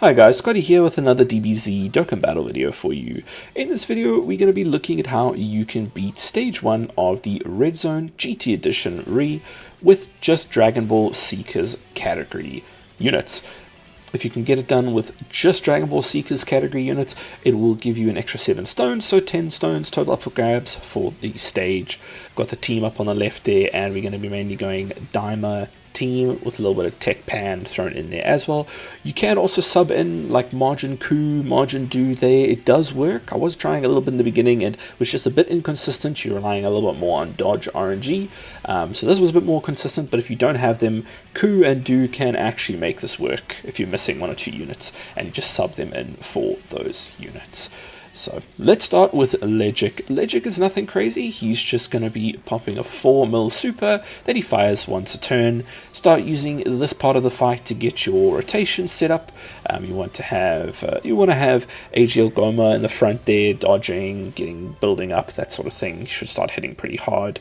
Hi guys, Scotty here with another DBZ Dokkan battle video for you. In this video, we're going to be looking at how you can beat Stage 1 of the Red Zone GT Edition Re with just Dragon Ball Seekers category units. If you can get it done with just Dragon Ball Seekers category units, it will give you an extra 7 stones, so 10 stones total up for grabs for the stage. Got the team up on the left there, and we're going to be mainly going Daima team with a little bit of Tech Pan thrown in there as well. You can also sub in like Margin Ku, Margin Do there. It does work. I was trying a little bit in the beginning and was just a bit inconsistent. You're relying a little bit more on dodge RNG. So this was a bit more consistent, but if you don't have them, Ku and Do can actually make this work if you're missing 1 or 2 units and you just sub them in for those units. So let's start with Ledgic. Ledgic is nothing crazy. He's just going to be popping a 4 mil super that he fires once a turn. Start using this part of the fight to get your rotation set up. You want to have AGL Goma in the front there, dodging, building up, that sort of thing. You should start hitting pretty hard.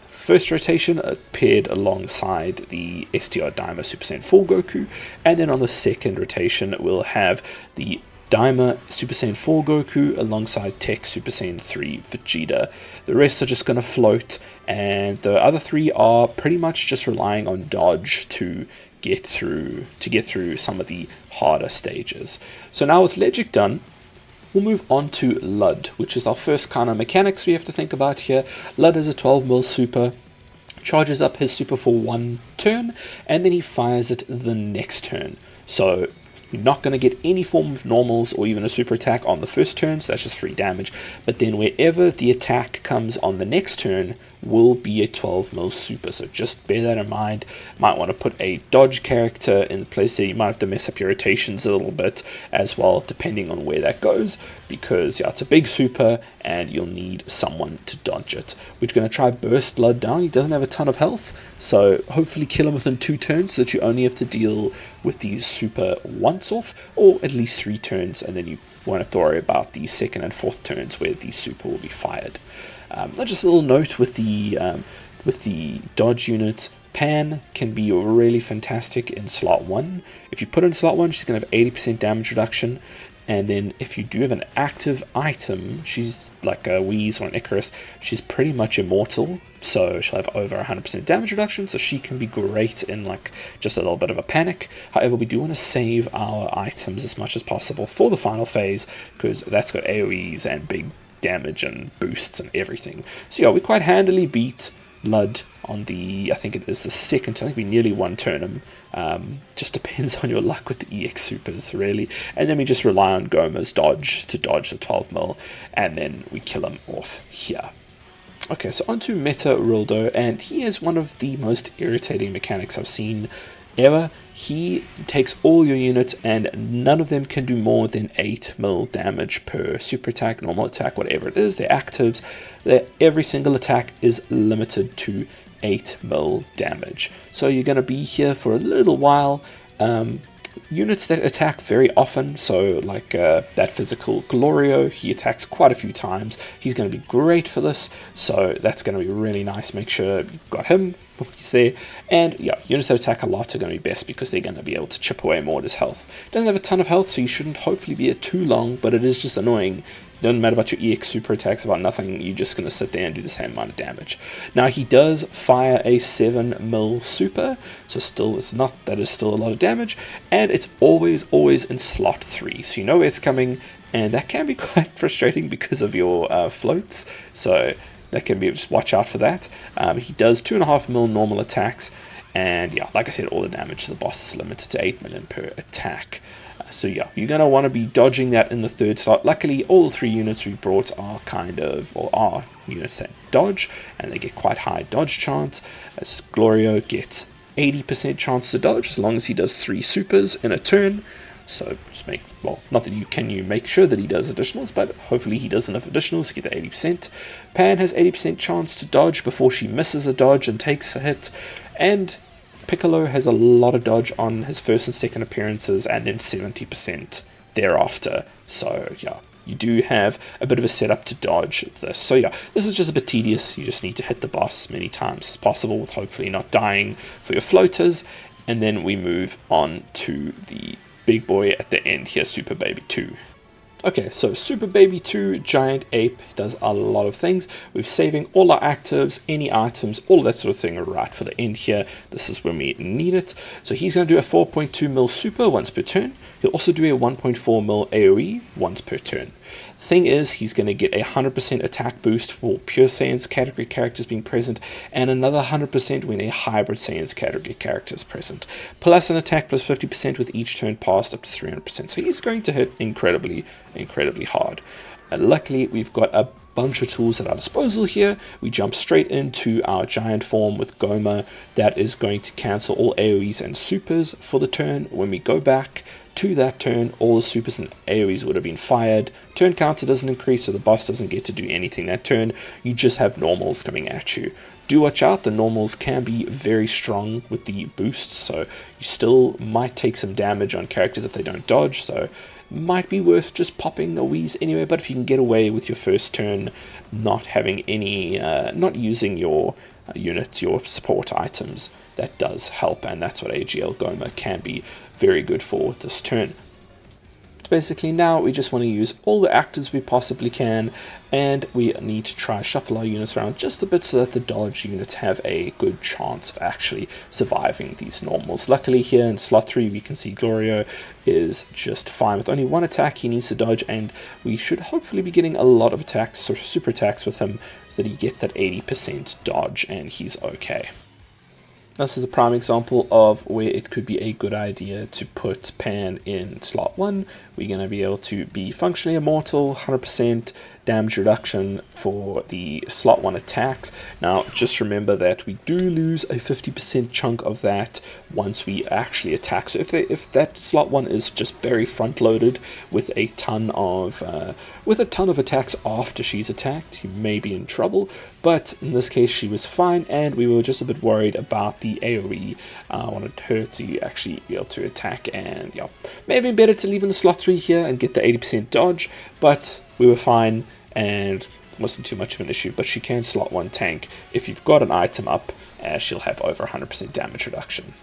First rotation paired alongside the STR Daima Super Saiyan 4 Goku, and then on the second rotation we'll have the Daima Super Saiyan 4 Goku alongside Tech Super Saiyan 3 Vegeta. The rest are just going to float, and the other 3 are pretty much just relying on dodge to get through some of the harder stages. So now with Ledgic done, we'll move on to Luud, which is our first kind of mechanics we have to think about here. Luud is a 12 mil super, charges up his super for 1 turn, and then he fires it the next turn. So you're not going to get any form of normals or even a super attack on the first turn, so that's just free damage. But then wherever the attack comes on the next turn will be a 12 mil super, so just bear that in mind. Might want to put a dodge character in place there. You might have to mess up your rotations a little bit as well, depending on where that goes, because yeah, it's a big super and you'll need someone to dodge it. We're going to try burst Luud down. He doesn't have a ton of health, so hopefully kill him within 2 turns so that you only have to deal with these super once off, or at least 3 turns, and then you won't have to worry about the second and fourth turns where the super will be fired. Just a little note with the dodge units, Pan can be really fantastic in slot 1. If you put in slot 1, she's going to have 80% damage reduction. And then if you do have an active item, she's like a Wheeze or an Icarus, she's pretty much immortal. So she'll have over 100% damage reduction, so she can be great in like just a little bit of a panic. However, we do want to save our items as much as possible for the final phase, because that's got AoEs and big damage and boosts and everything. So yeah, we quite handily beat Luud on the, I think it is the second, I think we nearly one-turn him. Just depends on your luck with the EX supers, really. And then we just rely on Goma's dodge to dodge the 12 mil, and then we kill him off here. Okay, so onto Meta-Rilldo, and he is one of the most irritating mechanics I've seen ever. He takes all your units and none of them can do more than 8 mil damage per super attack, normal attack, whatever it is. They're actives. Every single attack is limited to 8 mil damage. So you're going to be here for a little while. Units that attack very often, so like that physical Glorio, he attacks quite a few times. He's going to be great for this, so that's going to be really nice. Make sure you've got him, he's there. And yeah, units that attack a lot are going to be best because they're going to be able to chip away more at his health. Doesn't have a ton of health, so you shouldn't hopefully be here too long, but it is just annoying. Doesn't matter about your EX super attacks, about nothing. You're just going to sit there and do the same amount of damage. Now he does fire a 7 mil super, so still it's not, that is still a lot of damage, and it's always in slot 3, so you know where it's coming, and that can be quite frustrating because of your floats. So that can be, just watch out for that. He does 2.5 mil normal attacks, and yeah, like I said, all the damage to the boss is limited to 8 million per attack. So yeah, you're going to want to be dodging that in the third slot. Luckily, all 3 units we brought are are units that dodge, and they get quite high dodge chance. As Glorio gets 80% chance to dodge as long as he does 3 supers in a turn. So just not that you make sure that he does additionals, but hopefully he does enough additionals to get the 80%. Pan has 80% chance to dodge before she misses a dodge and takes a hit, and Piccolo has a lot of dodge on his first and second appearances, and then 70% thereafter. So yeah, you do have a bit of a setup to dodge this. So yeah, this is just a bit tedious. You just need to hit the boss many times as possible with hopefully not dying for your floaters. And then we move on to the big boy at the end here, Super Baby 2. Okay, so Super Baby 2 Giant Ape does a lot of things. We're saving all our actives, any items, all that sort of thing right for the end here. This is when we need it. So he's going to do a 4.2 mil super once per turn. He'll also do a 1.4 mil AoE once per turn. Thing is, he's going to get a 100% attack boost for pure Saiyans category characters being present, and another 100% when a hybrid Saiyans category character is present, plus an attack plus 50% with each turn passed up to 300%. So he's going to hit incredibly hard. And luckily, we've got a bunch of tools at our disposal here. We jump straight into our giant form with Goma. That is going to cancel all AoEs and supers for the turn. When we go back to that turn, all the supers and AoEs would have been fired. Turn counter doesn't increase, so the boss doesn't get to do anything that turn. You just have normals coming at you. Do watch out, the normals can be very strong with the boosts, so you still might take some damage on characters if they don't dodge, so might be worth just popping a wheeze anyway. But if you can get away with your first turn not having any, not using your units, your support items, that does help, and that's what AGL Goma can be very good for with this turn. Basically now we just want to use all the actives we possibly can, and we need to try shuffle our units around just a bit so that the dodge units have a good chance of actually surviving these normals. Luckily here in slot 3 we can see Glorio is just fine with only one attack he needs to dodge, and we should hopefully be getting a lot of attacks or super attacks with him so that he gets that 80% dodge and he's okay. This is a prime example of where it could be a good idea to put Pan in slot 1. We're going to be able to be functionally immortal, 100% damage reduction for the slot 1 attacks. Now just remember that we do lose a 50% chunk of that once we actually attack. So if that slot 1 is just very front loaded with a ton of attacks after she's attacked, you may be in trouble. But in this case she was fine, and we were just a bit worried about the AoE. I wanted her to actually be able to attack, and yeah, may have been better to leave in the slot 3 here and get the 80% dodge, but we were fine and wasn't too much of an issue. But she can slot 1 tank if you've got an item up, as she'll have over 100% damage reduction.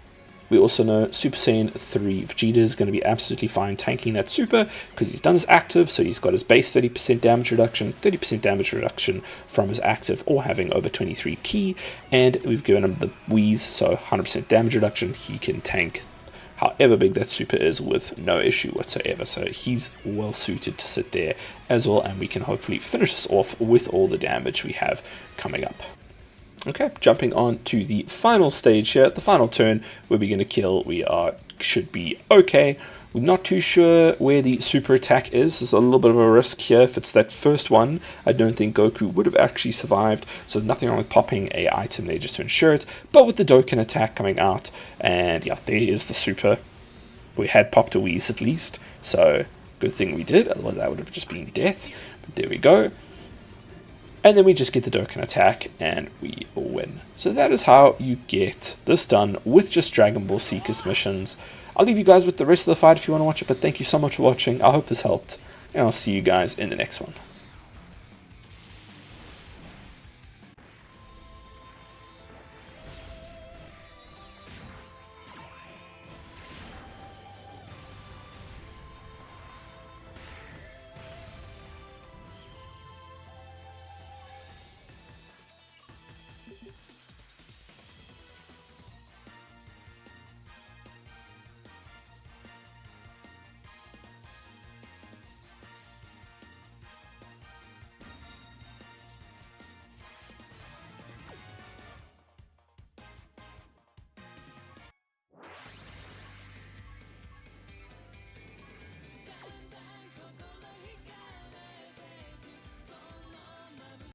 We also know Super Saiyan 3 Vegeta is going to be absolutely fine tanking that super because he's done his active, so he's got his base 30% damage reduction, 30% damage reduction from his active or having over 23 ki, and we've given him the wheeze, so 100% damage reduction. He can tank however big that super is with no issue whatsoever, so he's well suited to sit there as well, and we can hopefully finish this off with all the damage we have coming up. Okay, jumping on to the final stage here, the final turn where we're going to kill. Should be okay. We're not too sure where the super attack is. There's a little bit of a risk here. If it's that first one, I don't think Goku would have actually survived, so nothing wrong with popping a item there just to ensure it. But with the Dokkan attack coming out, and yeah, there is the super. We had popped a wheeze at least, so good thing we did, otherwise that would have just been death. But there we go. And then we just get the Dokkan attack and we win. So that is how you get this done with just Dragon Ball Seekers missions. I'll leave you guys with the rest of the fight if you want to watch it, but thank you so much for watching. I hope this helped, and I'll see you guys in the next one.